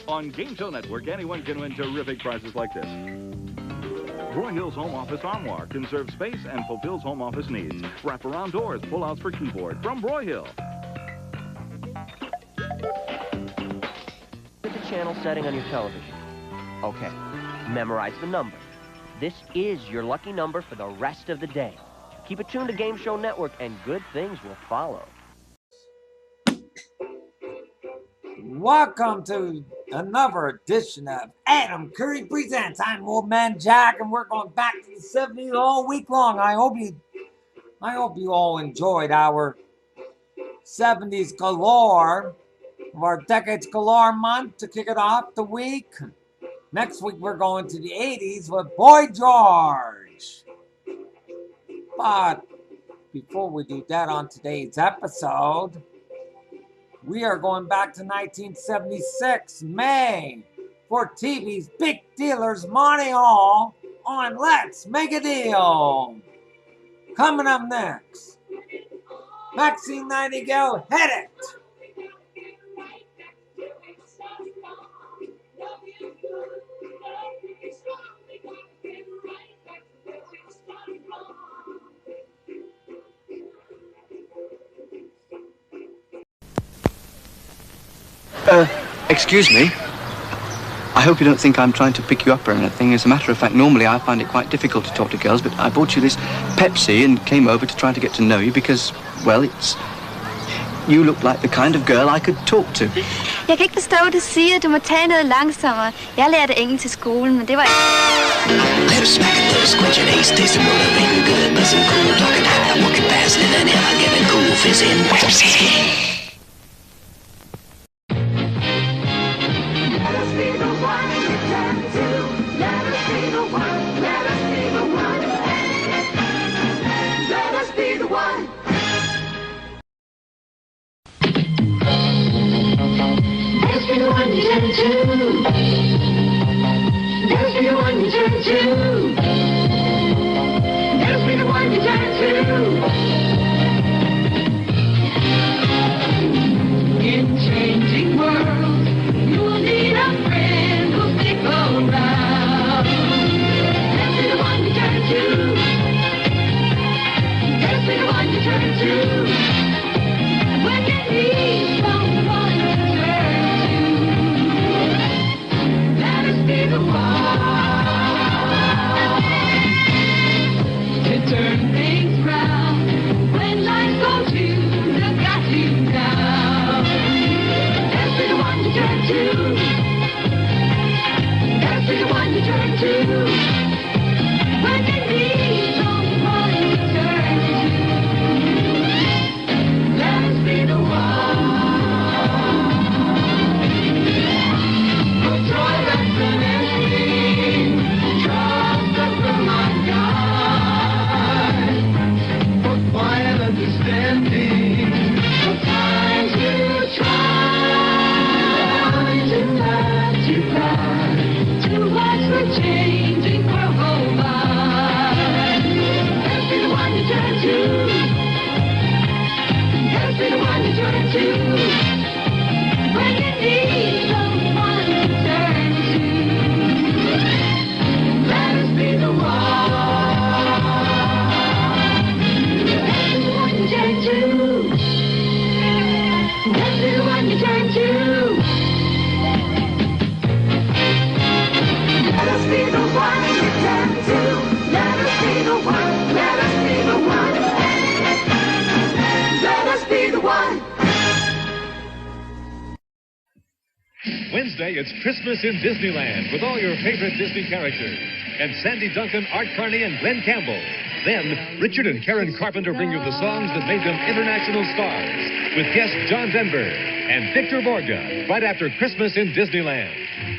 On Game Show Network, anyone can win terrific prizes like this. Broyhill's Home Office Armoire conserves space and fulfills home office needs. Wraparound doors, pull-outs for keyboard from Broyhill. Hit the channel setting on your television. Okay, memorize the number. This is your lucky number for the rest of the day. Keep it tuned to Game Show Network and good things will follow. Welcome to another edition of Adam Curry Presents. I'm Old Man Jack, and we're going back to the 70s all week long. I hope you all enjoyed our 70s galore, of our Decades Galore month to kick it off the week. Next week, we're going to the 80s with Boy George. But before we do that on today's episode, we are going back to 1976, May, for TV's Big Dealers Money All on Let's Make a Deal. Coming up next, Maxine Nightingale, Hit It. Excuse me. I hope you don't think I'm trying to pick you up or anything. As a matter of fact, normally I find it quite difficult to talk to girls, but I bought you this Pepsi and came over to try to get to know you because, well, you look like the kind of girl I could talk to. Jeg kan ikke forstå, hvad du siger. Du må tale noget langsommere. Jeg lærte engelsk til skolen, men det var ikke... Let her smack it, let her squinch it, ace, tasting, motivating, good, buzzing, cool, talking high, walking fast, living ever, giving cool, fizzing, Pepsi. Wednesday, it's Christmas in Disneyland with all your favorite Disney characters. And Sandy Duncan, Art Carney, and Glenn Campbell. Then, Richard and Karen Carpenter bring you the songs that made them international stars. With guests John Denver and Victor Borga, right after Christmas in Disneyland.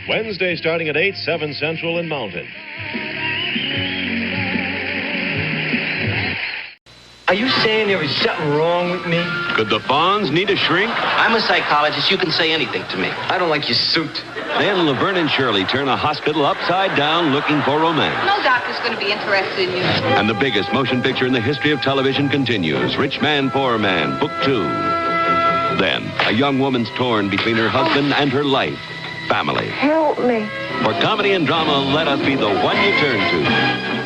Wednesday starting at 8, 7 Central and Mountain. Are you saying there is something wrong with me? Could the Fonz need a shrink? I'm a psychologist. You can say anything to me. I don't like your suit. Then Laverne and Shirley turn a hospital upside down looking for romance. No doctor's going to be interested in you. And the biggest motion picture in the history of television continues. Rich Man, Poor Man, Book 2. Then, a young woman's torn between her husband and her life. family. Help me. For comedy and drama, let us be the one you turn to.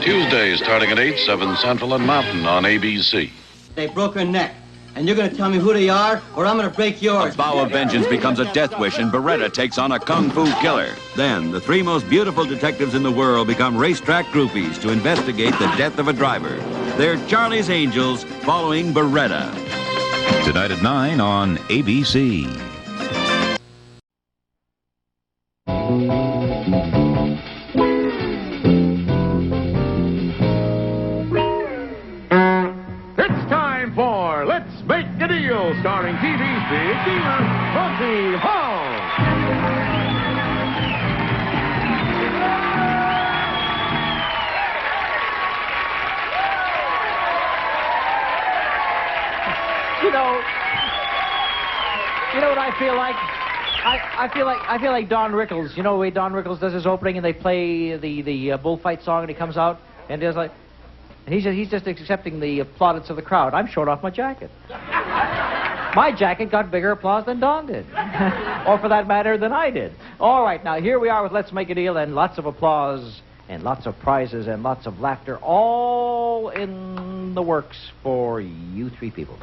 Tuesday, starting at 8, 7 Central and Mountain on ABC. They broke her neck. And you're going to tell me who they are, or I'm going to break yours. A vow of vengeance becomes a death wish, and Beretta takes on a kung fu killer. Then, the three most beautiful detectives in the world become racetrack groupies to investigate the death of a driver. They're Charlie's Angels, following Beretta. Tonight at 9 on ABC. It's time for Let's Make a Deal, starring TV's big dealer, Monty Hall. You know what I feel like? I feel like Don Rickles. You know the way Don Rickles does his opening, and they play the bullfight song, and he comes out and there's like, and he's just accepting the plaudits of the crowd. I'm showing off my jacket. My jacket got bigger applause than Don did, or for that matter, than I did. All right, now here we are with Let's Make a Deal, and lots of applause, and lots of prizes, and lots of laughter, all in the works for you three people.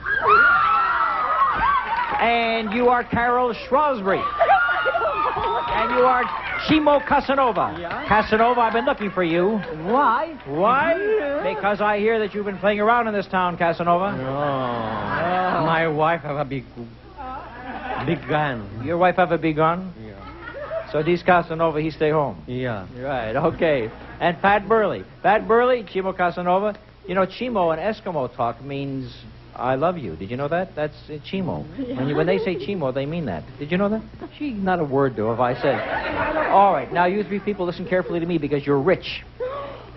And you are Carol Shrewsbury. And you are Chimo Casanova. Yeah? Casanova, I've been looking for you. Why? Why? Because I hear that you've been playing around in this town, Casanova. Oh. My wife have a big gun. Your wife have a big gun? Yeah. So this Casanova, he stay home? Yeah. Right, okay. And Pat Burley. Pat Burley, Chimo Casanova. You know, Chimo in Eskimo talk means I love you. Did you know that? That's Chimo. When they say Chimo, they mean that. Did you know that? Gee, not a word, though, if I said. All right, now you three people listen carefully to me because you're rich.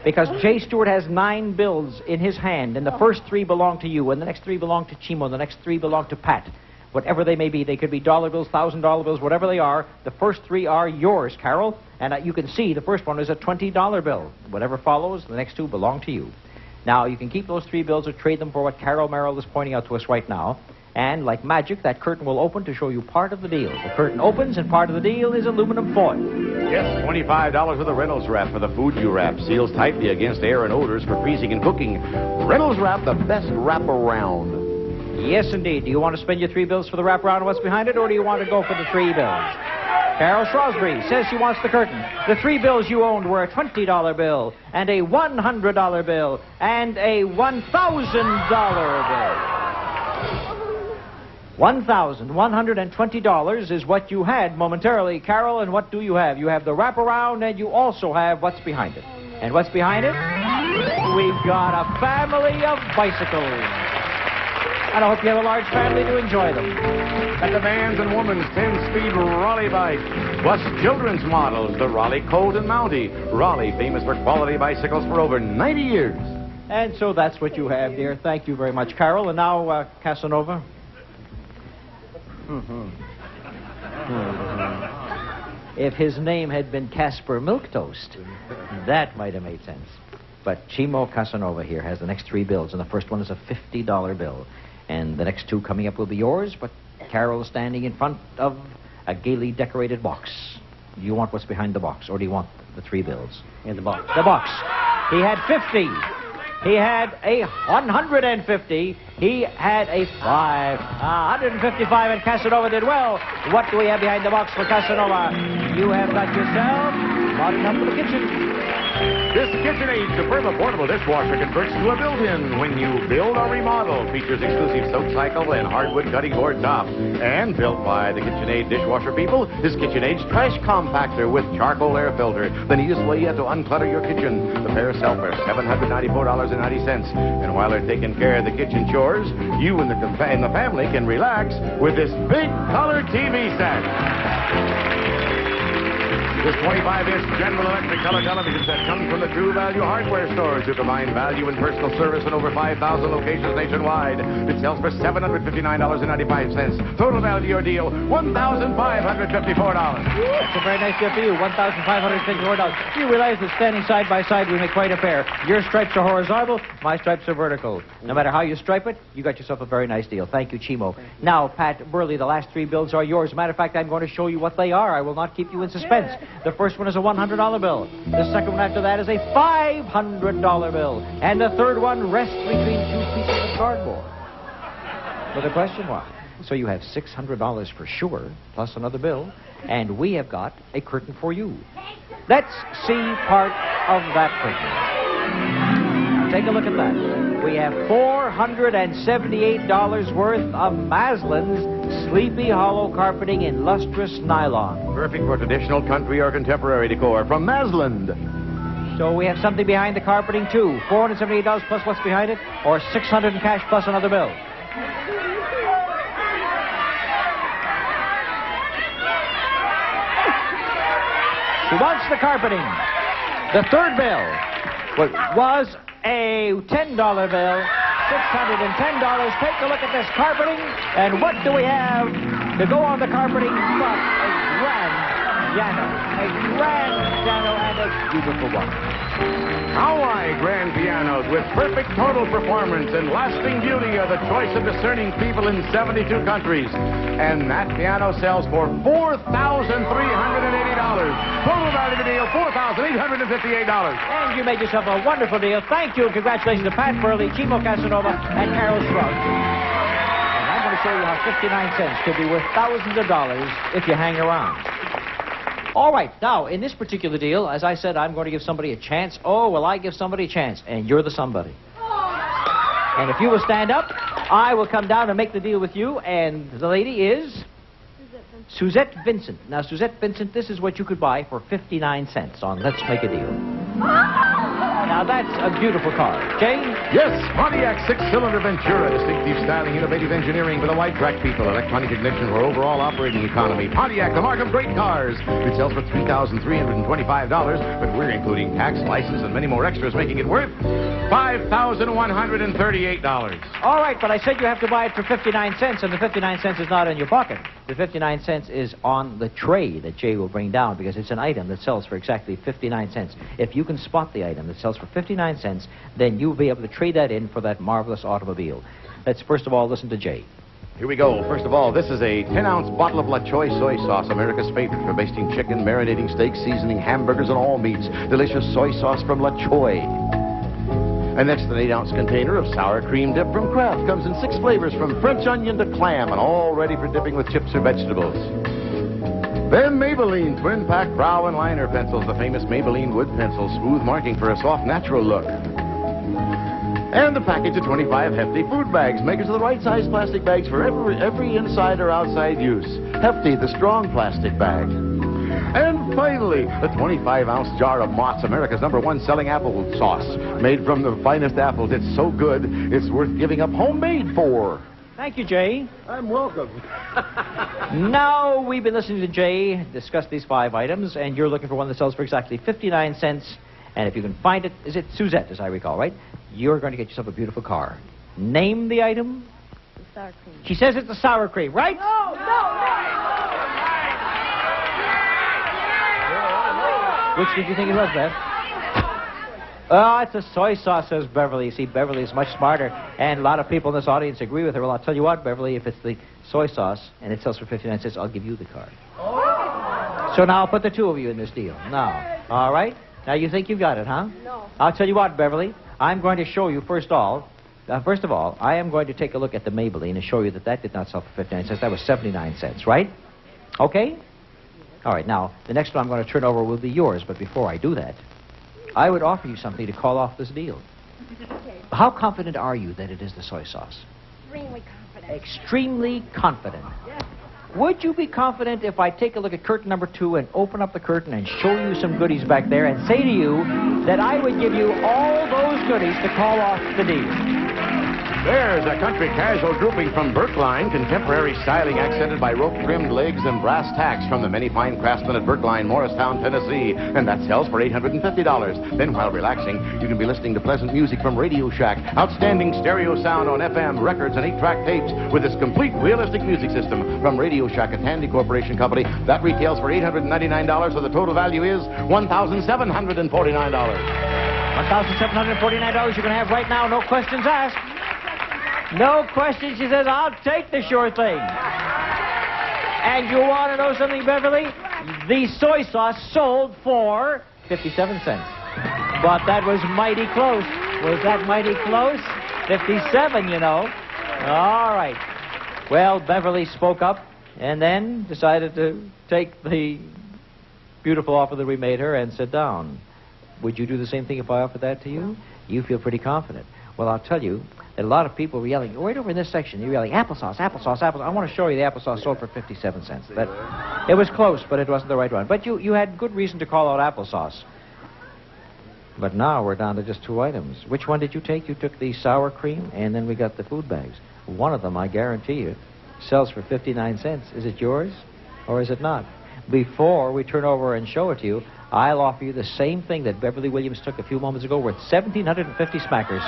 Because Jay Stewart has 9 bills in his hand, and the first 3 belong to you, and the next 3 belong to Chimo, and the next 3 belong to Pat. Whatever they may be, they could be dollar bills, $1,000 bills, whatever they are. The first 3 are yours, Carol. And you can see the first one is a $20 bill. Whatever follows, the next 2 belong to you. Now, you can keep those 3 bills or trade them for what Carol Merrill is pointing out to us right now. And like magic, that curtain will open to show you part of the deal. The curtain opens, and part of the deal is aluminum foil. Yes, $25 with a Reynolds wrap for the food you wrap. Seals tightly against air and odors for freezing and cooking. Reynolds wrap, the best wrap around. Yes, indeed. Do you want to spend your 3 bills for the wraparound and what's behind it, or do you want to go for the 3 bills? Carol Shrewsbury says she wants the curtain. The 3 bills you owned were a $20 bill, and a $100 bill, and a $1,000 bill. $1,120 is what you had momentarily, Carol, and what do you have? You have the wraparound, and you also have what's behind it. And what's behind it? We've got a family of bicycles. And I hope you have a large family to enjoy them. At the man's and woman's 10-speed Raleigh bike, plus children's models, the Raleigh Colt and Mountie. Raleigh, famous for quality bicycles for over 90 years. And so that's what you have, dear. Thank you very much, Carol. And now, Casanova. If his name had been Casper Milquetoast, that might have made sense. But Chimo Casanova here has the next 3 bills, and the first one is a $50 bill. And the next 2 coming up will be yours, but Carol is standing in front of a gaily decorated box. Do you want what's behind the box, or do you want the 3 bills? In the box. The box. He had 50. He had a 150. He had a 155, and Casanova did well. What do we have behind the box for Casanova? You have got yourself about enough for the kitchen. This KitchenAid Superb Portable Dishwasher converts to a built-in when you build or remodel. Features exclusive soap cycle and hardwood cutting board top. And built by the KitchenAid dishwasher people, this KitchenAid's trash compactor with charcoal air filter. The neatest way yet to unclutter your kitchen. The pair sell for $794.90. And while they're taking care of the kitchen chores, you and the family can relax with this big color TV set. This 25-inch General Electric color television set comes from the True Value Hardware stores who combine value and personal service in over 5,000 locations nationwide. It sells for $759.95. Total value of your deal, $1,554. That's a very nice deal for you, $1,554. You realize that standing side by side, we make quite a pair. Your stripes are horizontal, my stripes are vertical. No matter how you stripe it, you got yourself a very nice deal. Thank you, Chimo. Now, Pat Burley, the last three bills are yours. As a matter of fact, I'm going to show you what they are. I will not keep you in suspense. The first one is a $100 bill. The second one after that is a $500 bill. And the third one rests between two pieces of cardboard. But the question was, so you have $600 for sure, plus another bill, and we have got a curtain for you. Let's see part of that curtain. Now, take a look at that. We have $478 worth of Maslin's Sleepy Hollow carpeting in lustrous nylon. Perfect for traditional country or contemporary decor from Maslin. So we have something behind the carpeting, too. $478 plus what's behind it, or $600 in cash plus another bill. She wants the carpeting. The third bill was a $10 bill, $610. Take a look at this carpeting, and what do we have to go on the carpeting but a grand piano. A grand piano and a beautiful one. Hawaii grand pianos with perfect total performance and lasting beauty are the choice of discerning people in 72 countries. And that piano sells for $4,380. Total value of the deal, $4,858. And you made yourself a wonderful deal. Thank you and congratulations to Pat Burley, Chimo Casanova, and Carol Shrug. And I'm going to show you how 59 cents could be worth thousands of dollars if you hang around. All right, now, in this particular deal, as I said, I'm going to give somebody a chance. Oh, well, I give somebody a chance, and you're the somebody. And if you will stand up, I will come down and make the deal with you, and the lady is Suzette Vincent. Now, Suzette Vincent, this is what you could buy for 59 cents on Let's Make a Deal. Now, that's a beautiful car. Jay? Yes, Pontiac six-cylinder Ventura. Distinctive styling, innovative engineering for the white track people. Electronic ignition for overall operating economy. Pontiac, the mark of great cars. It sells for $3,325, but we're including tax, license, and many more extras, making it worth $5,138. All right, but I said you have to buy it for 59 cents, and the 59 cents is not in your pocket. The 59 cents is on the tray that Jay will bring down because it's an item that sells for exactly 59 cents. If you can spot the item that sells for 59 cents, then you'll be able to trade that in for that marvelous automobile. Let's first of all listen to Jay. Here we go. First of all, this is a 10-ounce bottle of La Choy soy sauce, America's favorite for basting chicken, marinating steaks, seasoning hamburgers, and all meats. Delicious soy sauce from La Choy. And next, an 8-ounce container of sour cream dip from Kraft. Comes in 6 flavors from French onion to clam, and all ready for dipping with chips or vegetables. Then Maybelline Twin Pack Brow and Liner Pencils, the famous Maybelline wood pencil, smooth marking for a soft, natural look. And a package of 25 Hefty food bags, makers of the right size plastic bags for every inside or outside use. Hefty, the strong plastic bag. And finally, the 25-ounce jar of Mott's, America's #1 selling apple sauce, made from the finest apples. It's so good, it's worth giving up homemade for. Thank you, Jay. I'm welcome. Now, we've been listening to Jay discuss these 5 items, and you're looking for one that sells for exactly 59 cents. And if you can find it, is it Suzette, as I recall, right? You're going to get yourself a beautiful car. Name the item. The sour cream. She says it's the sour cream, right? No. Which did you think it was, Beth? Oh, it's a soy sauce, says Beverly. You see, Beverly is much smarter, and a lot of people in this audience agree with her. Well, I'll tell you what, Beverly, if it's the soy sauce and it sells for 59 cents, I'll give you the card. Oh. So now I'll put the 2 of you in this deal. Now, all right? Now you think you've got it, huh? No. I'll tell you what, Beverly. I'm going to show you, first of all, I am going to take a look at the Maybelline and show you that did not sell for 59 cents. That was 79 cents, right? Okay? All right, now, the next one I'm going to turn over will be yours, but before I do that, I would offer you something to call off this deal. Okay. How confident are you that it is the soy sauce? Extremely confident. Extremely confident. Yes. Would you be confident if I take a look at curtain number 2 and open up the curtain and show you some goodies back there and say to you that I would give you all those goodies to call off the deal? There's a country casual grouping from Berkline, contemporary styling accented by rope-trimmed legs and brass tacks from the many fine craftsmen at Berkline, Morristown, Tennessee. And that sells for $850. Then while relaxing, you can be listening to pleasant music from Radio Shack. Outstanding stereo sound on FM, records, and 8-track tapes with this complete realistic music system from Radio Shack, a Tandy Corporation company. That retails for $899, so the total value is $1,749. $1,749 you can have right now, no questions asked. No questions. She says, I'll take the sure thing. And you want to know something, Beverly? The soy sauce sold for 57 cents. But that was mighty close. Was that mighty close? 57, you know. All right. Well, Beverly spoke up and then decided to take the beautiful offer that we made her and sit down. Would you do the same thing if I offered that to you? You feel pretty confident. Well, I'll tell you that a lot of people were yelling, right over in this section, you're yelling, applesauce, applesauce, applesauce. I want to show you the applesauce sold for 57 cents. But it was close, but it wasn't the right one. But you had good reason to call out applesauce. But now we're down to just 2 items. Which one did you take? You took the sour cream, and then we got the food bags. One of them, I guarantee you, sells for 59 cents. Is it yours, or is it not? Before we turn over and show it to you, I'll offer you the same thing that Beverly Williams took a few moments ago, worth 1,750 smackers.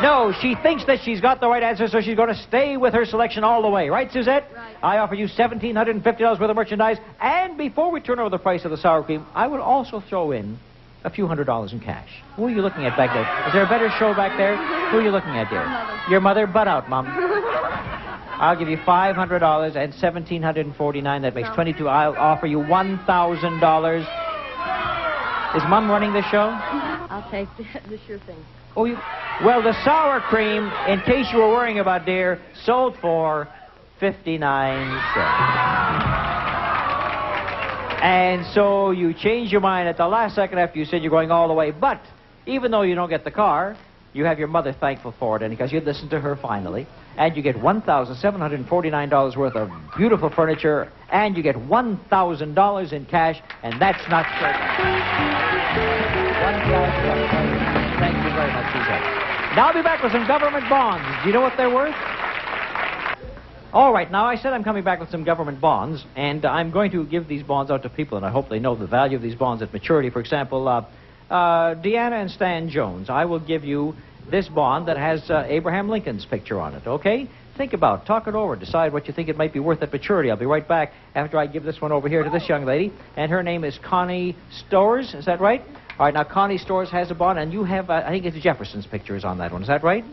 No, she thinks that she's got the right answer, so she's going to stay with her selection all the way. Right, Suzette? Right. I offer you $1,750 worth of merchandise. And before we turn over the price of the sour cream, I would also throw in a few $100s in cash. Who are you looking at back there? Is there a better show back there? Who are you looking at, dear? Your mother? Butt out, Mom. I'll give you $500 and $1,749. That makes $22. I'll offer you $1,000. Is Mom running the show? I'll take the sure thing. Oh, you... Well, the sour cream, in case you were worrying about, dear, sold for 59 cents. And so you changed your mind at the last second after you said you're going all the way. But even though you don't get the car, you have your mother thankful for it, and because you listened to her finally, and you get $1,749 worth of beautiful furniture, and you get $1,000 in cash, and that's not certain. Thank you very much, Suzette. Now I'll be back with some government bonds. Do you know what they're worth? All right, now I said I'm coming back with some government bonds, and I'm going to give these bonds out to people, and I hope they know the value of these bonds at maturity. For example, Deanna and Stan Jones, I will give you this bond that has Abraham Lincoln's picture on it, okay? Think about it, talk it over, decide what you think it might be worth at maturity. I'll be right back after I give this one over here to this young lady, and her name is Connie Stores, is that right? All right, now Connie Stores has a bond, and you have, I think it's Jefferson's picture is on that one. Is that right?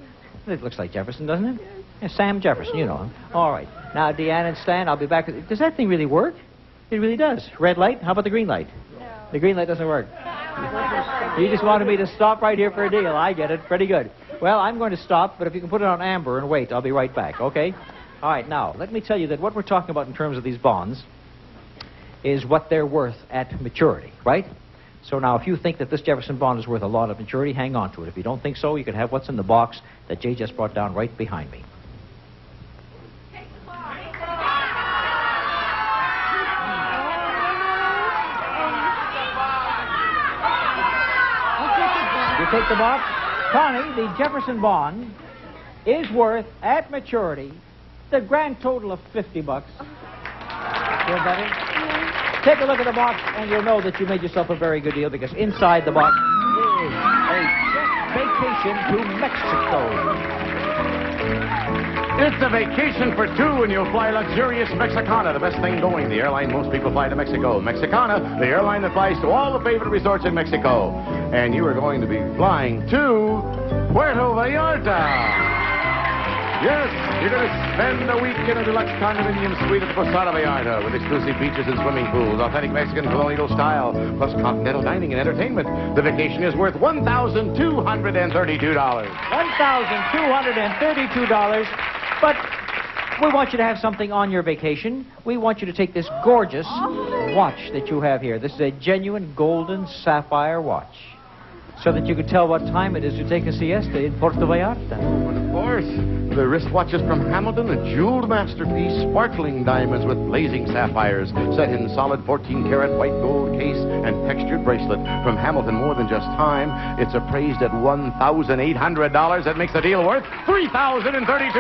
It looks like Jefferson, doesn't it? Yeah, Sam Jefferson, you know him. All right. Now, Deanna and Stan, I'll be back. Does that thing really work? It really does. Red light? How about the green light? No. The green light doesn't work. You just wanted me to stop right here for a deal. I get it. Pretty good. Well, I'm going to stop, but if you can put it on amber and wait, I'll be right back, okay? All right, now, let me tell you that what we're talking about in terms of these bonds is what they're worth at maturity, right? So now, if you think that this Jefferson bond is worth a lot at maturity, hang on to it. If you don't think so, you can have what's in the box that Jay just brought down right behind me. You take the box? Connie, the Jefferson bond is worth, at maturity, the grand total of $50. Feel better? Take a look at the box, and you'll know that you made yourself a very good deal, because inside the box is a vacation to Mexico. It's a vacation for two, and you'll fly luxurious Mexicana, the best thing going. The airline most people fly to Mexico. Mexicana, the airline that flies to all the favorite resorts in Mexico. And you are going to be flying to Puerto Vallarta. Yes, you're going to spend a week in a deluxe condominium suite at the Posada Vallarta with exclusive beaches and swimming pools, authentic Mexican colonial style, plus continental dining and entertainment. The vacation is worth $1,232. $1,232. But we want you to have something on your vacation. We want you to take this gorgeous watch that you have here. This is a genuine golden sapphire watch, so that you can tell what time it is to take a siesta in Puerto Vallarta. course. The wristwatches from Hamilton, a jeweled masterpiece, sparkling diamonds with blazing sapphires, set in solid 14-karat white gold case and textured bracelet. From Hamilton, more than just time, it's appraised at $1,800. That makes the deal worth $3,032. $3,030.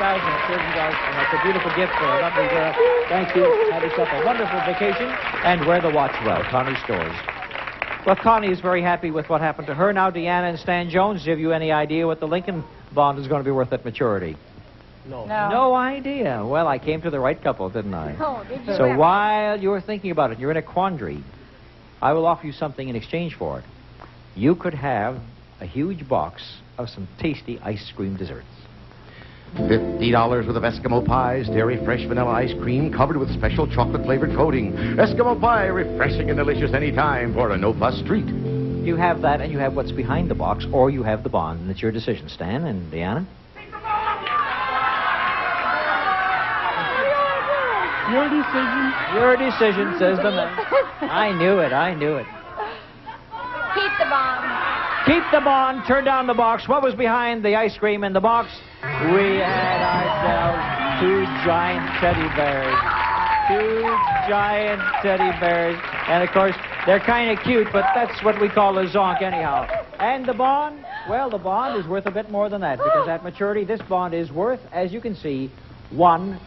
That's a beautiful gift for a lovely girl. Thank you. Have yourself a wonderful vacation and wear the watch well. Connie Stores. Well, Connie is very happy with what happened to her. Now, Deanna and Stan Jones, have you any idea what the Lincoln bond is going to be worth at maturity? No. No idea. Well, I came to the right couple, didn't I? Oh, did you? So while you're thinking about it, you're in a quandary, I will offer you something in exchange for it. You could have a huge box of some tasty ice cream desserts. $50 worth of Eskimo pies, dairy fresh vanilla ice cream covered with special chocolate-flavored coating. Eskimo pie, refreshing and delicious any time for a no-fuss treat. You have that, and you have what's behind the box, or you have the bond, and it's your decision, Stan and Deanna. Your decision. Your decision, says the man. I knew it. Keep the bond. Keep the bond. Turn down the box. What was behind the ice cream in the box? We had ourselves two giant teddy bears. And, of course, they're kind of cute, but that's what we call a zonk anyhow. And the bond? Well, the bond is worth a bit more than that, because at maturity, this bond is worth, as you can see, $1,000.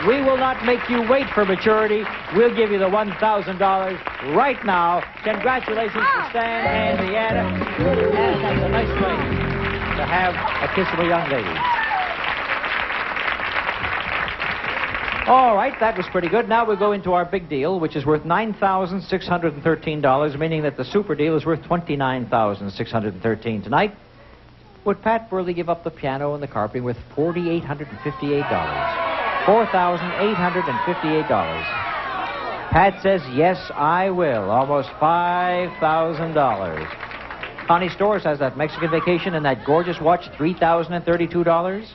We will not make you wait for maturity. We'll give you the $1,000 right now. Congratulations to Stan and Deanna. And that's a nice way to have a kiss of a young lady. All right, that was pretty good. Now we'll go into our big deal, which is worth $9,613, meaning that the super deal is worth $29,613 tonight. Would Pat Burley give up the piano and the carpeting with $4,858? $4,858. Pat says, yes, I will. Almost $5,000. Connie Stores has that Mexican vacation and that gorgeous watch, $3,032.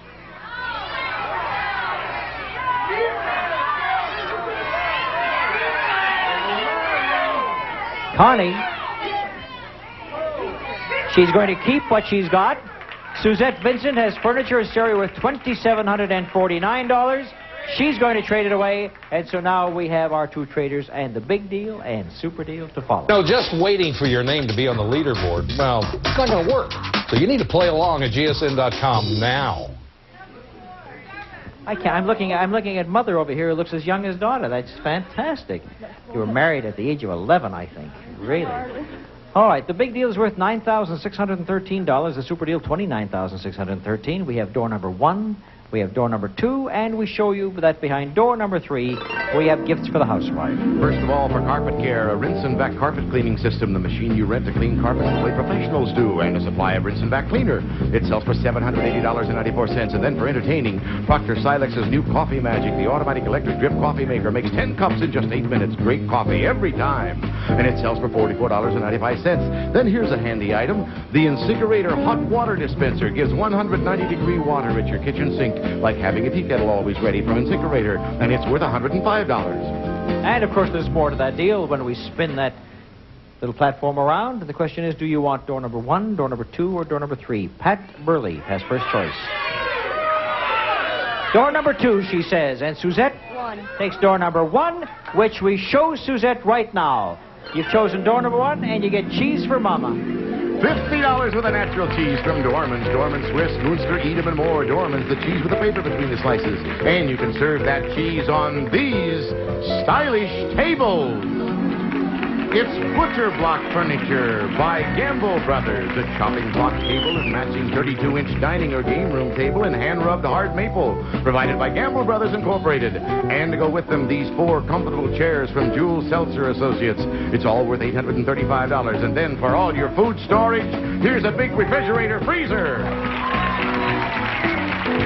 Connie, she's going to keep what she's got. Suzette Vincent has furniture and stereo worth $2,749. She's going to trade it away. And so now we have our two traders and the big deal and super deal to follow. No, just waiting for your name to be on the leaderboard, well, it's not going to work. So you need to play along at GSN.com now. I can't. I'm looking at Mother over here who looks as young as daughter. That's fantastic. You were married at the age of 11, I think. Really? All right, the big deal is worth $9,613. The super deal, $29,613. We have door number 1, we have door number 2, and we show you that behind door number 3, we have gifts for the housewife. First of all, for carpet care, a rinse and vac carpet cleaning system, the machine you rent to clean carpets the way professionals do, and a supply of rinse and vac cleaner. It sells for $780.94. And then for entertaining, Proctor Silex's new Coffee Magic, the automatic electric drip coffee maker, makes 10 cups in just 8 minutes. Great coffee every time. And it sells for $44.95. Then here's a handy item. The Insigurator hot water dispenser gives 190-degree water at your kitchen sink, like having a tea kettle always ready from Insigurator, and it's worth $105. And, of course, there's more to that deal when we spin that little platform around. The question is, do you want door number 1, door number 2, or door number 3? Pat Burley has first choice. Door number 2, she says, and Suzette 1 takes door number 1, which we show Suzette right now. You've chosen door number 1, and you get cheese for Mama. $50 with a natural cheese from Dorman's. Dorman's Swiss, Munster, Edam, and more. Dorman's, the cheese with the paper between the slices. And you can serve that cheese on these stylish tables. It's Butcher Block Furniture by Gamble Brothers. A chopping block table and matching 32-inch dining or game room table in hand-rubbed hard maple. Provided by Gamble Brothers Incorporated. And to go with them, these 4 comfortable chairs from Jules Seltzer Associates. It's all worth $835. And then for all your food storage, here's a big refrigerator freezer.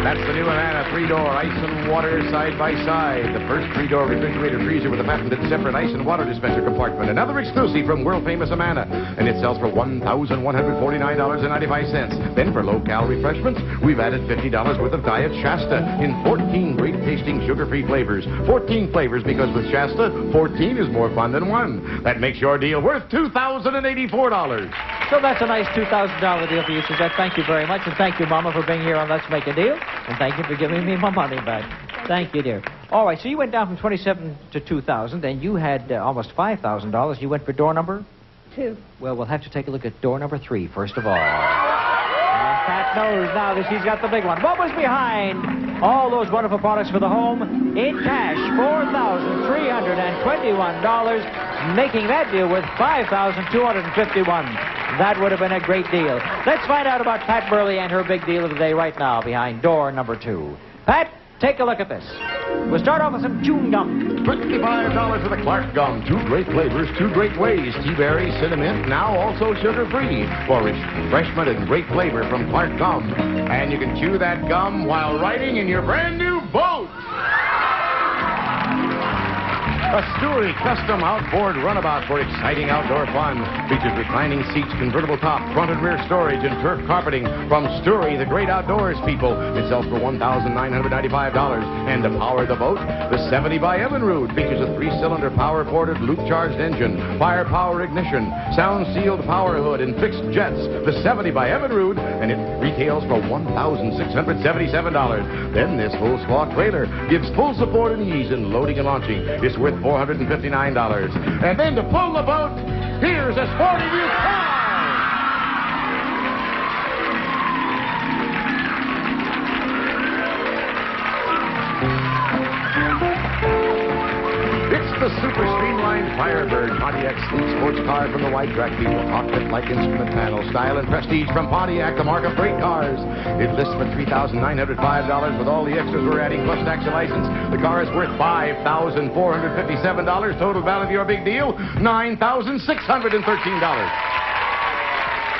That's the new Amana 3-door ice and water side by side. The first 3-door refrigerator freezer with a patented separate ice and water dispenser compartment. Another exclusive from world-famous Amana. And it sells for $1,149.95. Then for low-cal refreshments, we've added $50 worth of Diet Shasta in 14 great-tasting sugar-free flavors. 14 flavors because with Shasta, 14 is more fun than 1. That makes your deal worth $2,084. So that's a nice $2,000 deal for you, Suzette. Thank you very much. And thank you, Mama, for being here on Let's Make a Deal. And thank you for giving me my money back. Thank you, dear. All right, so you went down from 27 to 2,000, and you had almost $5,000. You went for door number? 2. Well, we'll have to take a look at door number 3, first of all. And Pat knows now that she's got the big one. What was behind all those wonderful products for the home? In cash, $4,321, making that deal worth $5,251. That would have been a great deal. Let's find out about Pat Burley and her big deal of the day right now behind door number 2. Pat, take a look at this. We'll start off with some chewing gum. $25 for the Clark gum. 2 great flavors, 2 great ways. Tea berry, cinnamon, now also sugar-free. For refreshment and great flavor from Clark gum. And you can chew that gum while riding in your brand new boat. A Stewart custom outboard runabout for exciting outdoor fun. Features reclining seats, convertible top, front and rear storage, and turf carpeting from Stewart, the great outdoors people. It sells for $1,995. And to power the boat, the 70 by Evinrude features a 3-cylinder power-ported, loop-charged engine, firepower ignition, sound-sealed power hood, and fixed jets. The 70 by Evinrude, and it retails for $1,677. Then this full squat trailer gives full support and ease in loading and launching. It's worth $459. And then to pull the boat, here's a sporty new car. It's the super streamlined Firebird Pontiac sleek sports car from the wide track people. Cockpit-like instrument panel, style and prestige from Pontiac, the mark of great cars. It lists for $3,905 with all the extras we're adding, plus tax and license. The car is worth $5,457. Total value of your big deal, $9,613.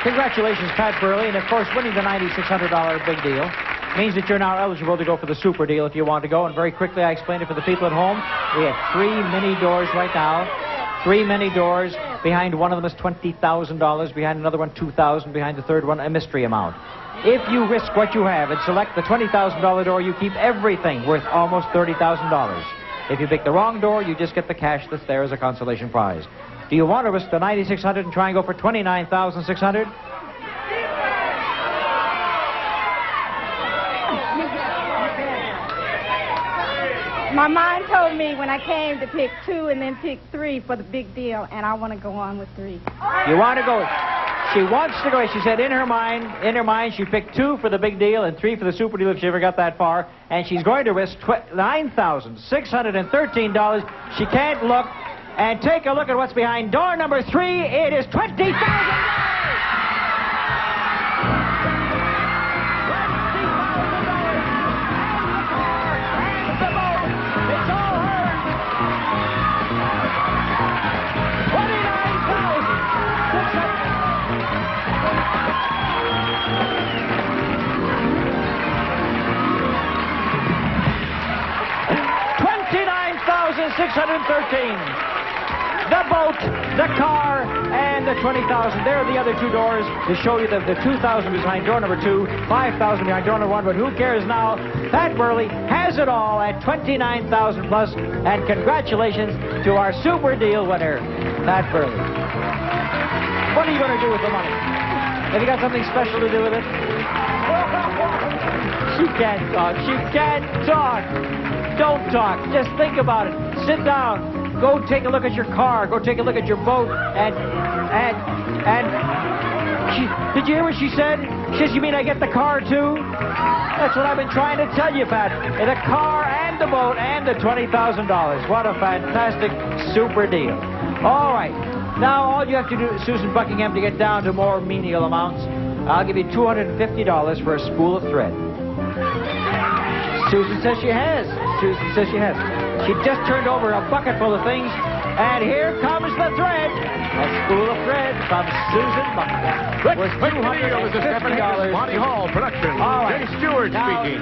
Congratulations, Pat Burley. And, of course, winning the $9,600 big deal means that you're now eligible to go for the super deal if you want to go. And very quickly, I explained it for the people at home. We have 3 mini doors right now. 3 mini doors. Behind one of them is $20,000. Behind another one, $2,000. Behind the third one, a mystery amount. If you risk what you have and select the $20,000 door, you keep everything worth almost $30,000. If you pick the wrong door, you just get the cash that's there as a consolation prize. Do you want to risk the $9,600 and try and go for $29,600? My mind told me when I came to pick 2 and then pick 3 for the big deal, and I want to go on with 3. You want to go? She wants to go. She said in her mind, she picked 2 for the big deal and 3 for the super deal if she ever got that far, and she's going to risk $9,613. She can't look. And take a look at what's behind door number 3. It is $20,000. $613. The boat, the car, and the $20,000. There are the other 2 doors to show you that the $2,000 behind door number 2, $5,000 behind door number 1. But who cares now? Pat Burley has it all at $29,000 plus. And congratulations to our super deal winner, Pat Burley. What are you going to do with the money? Have you got something special to do with it? She can't talk. She can't talk. Don't talk. Just think about it. Sit down. Go take a look at your car. Go take a look at your boat. And did you hear what she said? She says, you mean I get the car too? That's what I've been trying to tell you, Pat. The car and the boat and the $20,000. What a fantastic super deal. All right. Now all you have to do, Susan Buckingham, to get down to more menial amounts, I'll give you $250 for a spool of thread. Susan says she has. Susan says she has. She just turned over a bucket full of things, and here comes the thread. A spool of thread from Susan Buckingham. Let's make the deal. This is Stephanie Monty Hall production. All right. Jay Stewart speaking.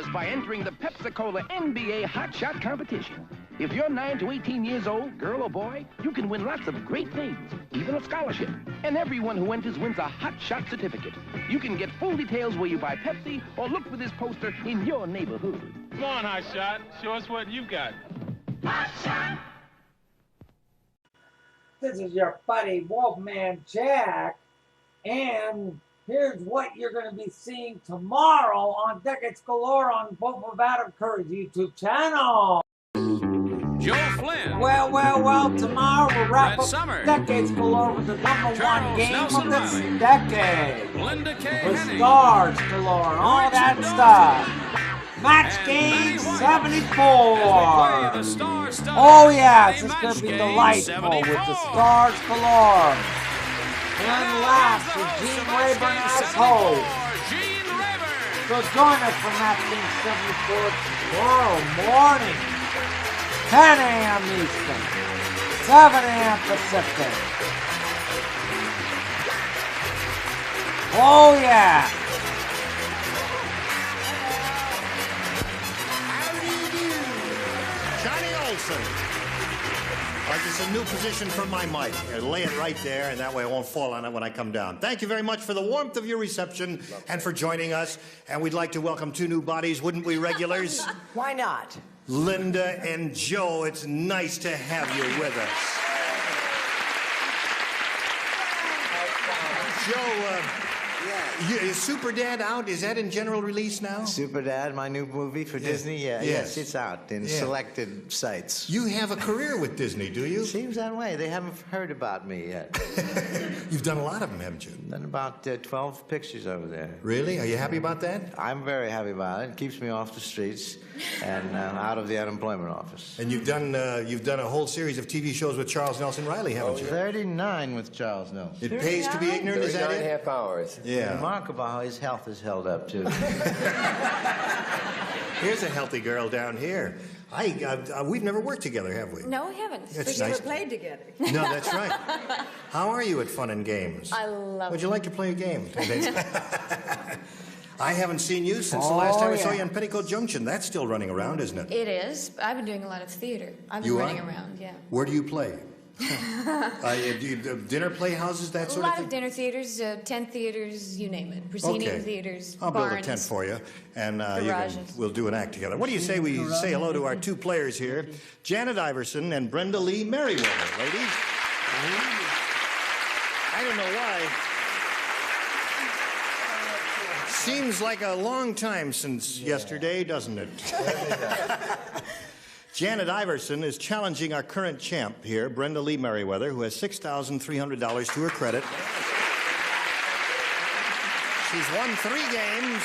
$1,000 by entering the Pepsi-Cola NBA Hot Shot competition. If you're 9 to 18 years old, girl or boy, you can win lots of great things, even a scholarship. And everyone who enters wins a Hot Shot certificate. You can get full details where you buy Pepsi or look for this poster in your neighborhood. Come on, Hot Shot. Show us what you got. Hot Shot! This is your buddy Wolfman Jack, and here's what you're going to be seeing tomorrow on Decades Galore on both of Adam Curry's YouTube channel. Joe Flynn. Well, tomorrow we'll wrap up Summer. Decades Galore with the #1 Charles game Nelson of this Riley. decade. Linda K. With Hennig. stars galore, all that stuff. Match game 74. Oh yes, it's going to be delightful with the stars galore. And last is Gene Rayburn as host. So join us for Match game 74 tomorrow morning. 10 a.m. Eastern, 7 a.m. Pacific. Oh yeah. It's a new position for my mic. I lay it right there, and that way I won't fall on it when I come down. Thank you very much for the warmth of your reception and for joining us. And we'd like to welcome two new bodies, wouldn't we, regulars? Why not? Linda and Joe, it's nice to have you with us. Joe, is Super Dad out? Is that in general release now? Super Dad, my new movie for Disney? Yeah, yes, it's out in selected sites. You have a career with Disney, do you? Seems that way. They haven't heard about me yet. You've done a lot of them, haven't you? Done about 12 pictures over there. Really? Are you happy about that? I'm very happy about it. It keeps me off the streets and out of the unemployment office. And you've done a whole series of TV shows with Charles Nelson Riley, haven't you? 39 with Charles Nelson. It pays to be ignorant, is that it? 39.5 hours. Yeah. Remarkable how his health has held up, too. Here's a healthy girl down here. We've never worked together, have we? No, we haven't. It's We nice. never played together. No, that's right. How are you at fun and games? I love Would it. you like to play a game? I haven't seen you since the last time I saw you on Petticoat Junction. That's still running around, isn't it? It is. I've been doing a lot of theater. I've been You running are? around, yeah. Where do you play? Dinner playhouses, that A sort lot of of thing? dinner theaters, tent theaters, you name it. Proscenium theaters, I'll build a barns. tent for you, and Garages. we'll do an act together. What do you say we say hello to our two players here, Janet Iverson and Brenda Lee Merriweather, ladies? I don't know why. Seems like a long time since yesterday, doesn't it? Janet Iverson is challenging our current champ here, Brenda Lee Merriweather, who has $6,300 to her credit. She's won 3 games,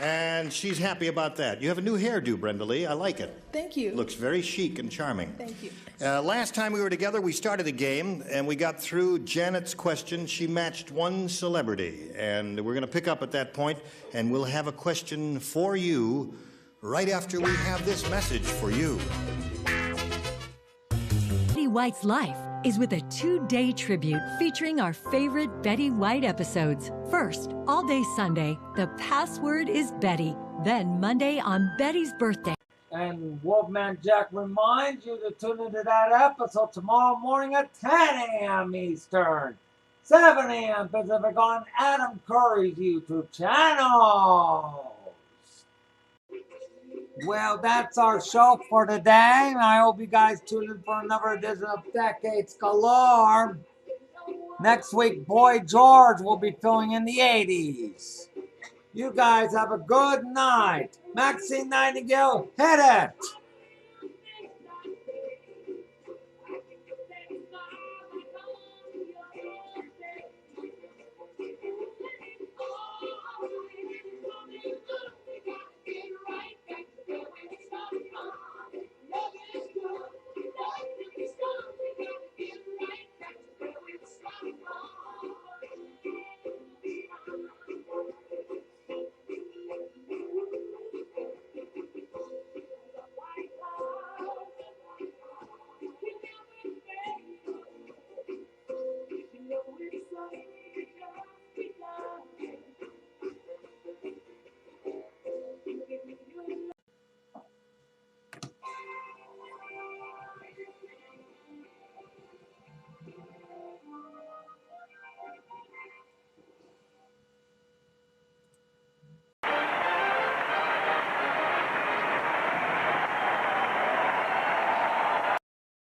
and she's happy about that. You have a new hairdo, Brenda Lee. I like it. Thank you. Looks very chic and charming. Thank you. Last time we were together, we started a game, and we got through Janet's question. She matched one celebrity, and we're going to pick up at that point, and we'll have a question for you right after we have this message for you. Betty White's life is with a 2-day tribute featuring our favorite Betty White episodes. First, all day Sunday, the password is Betty. Then Monday on Betty's birthday. And Wolfman Jack reminds you to tune into that episode tomorrow morning at 10 a.m. Eastern, 7 a.m. Pacific on Adam Curry's YouTube channel. Well, that's our show for today. I hope you guys tune in for another edition of Decades Galore. Next week, Boy George will be filling in the 80s. You guys have a good night. Maxine Nightingale, hit it!